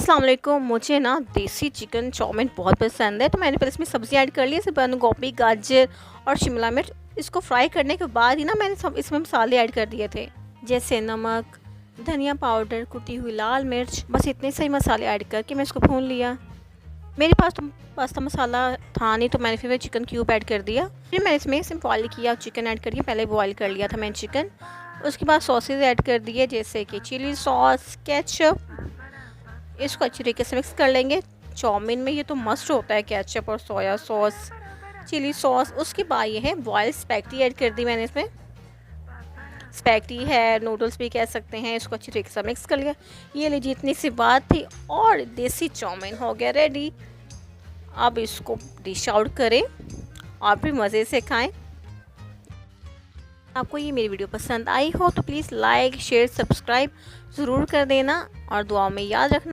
अस्सलाम वालेकुम। मुझे ना देसी चिकन चाउमीन बहुत पसंद है, तो मैंने पहले इसमें सब्ज़ी ऐड कर ली, जैसे बंद गोभी, गाजर और शिमला मिर्च। इसको फ्राई करने के बाद ही ना मैंने सब इसमें मसाले ऐड कर दिए थे, जैसे नमक, धनिया पाउडर, कुटी हुई लाल मिर्च। बस इतने सही मसाले ऐड करके मैं इसको भून लिया। मेरे पास तो पास्ता मसाला था नहीं, तो मैंने फिर चिकन क्यूब ऐड कर दिया। फिर मैंने इसमें सिर्फ बॉयल किया, चिकन ऐड करके पहले बॉयल कर लिया था मैंने चिकन। उसके बाद सॉसेज ऐड कर दिए, जैसे कि चिली सॉस, केचप। इसको अच्छी तरीके से मिक्स कर लेंगे। चाउमीन में ये तो मस्ट होता है, केचप और सोया सॉस, चिली सॉस। उसके बाद ये है बॉयल स्पैगेटी ऐड कर दी मैंने इसमें। स्पैगेटी है, नूडल्स भी कह सकते हैं। इसको अच्छी तरीके से मिक्स कर लिया। ये लीजिए, इतनी सी बात थी और देसी चाउमीन हो गया रेडी। अब इसको डिश आउट करें और भी मज़े से खाएं। आपको ये मेरी वीडियो पसंद आई हो तो प्लीज़ लाइक, शेयर, सब्सक्राइब ज़रूर कर देना और दुआओं में याद रखना।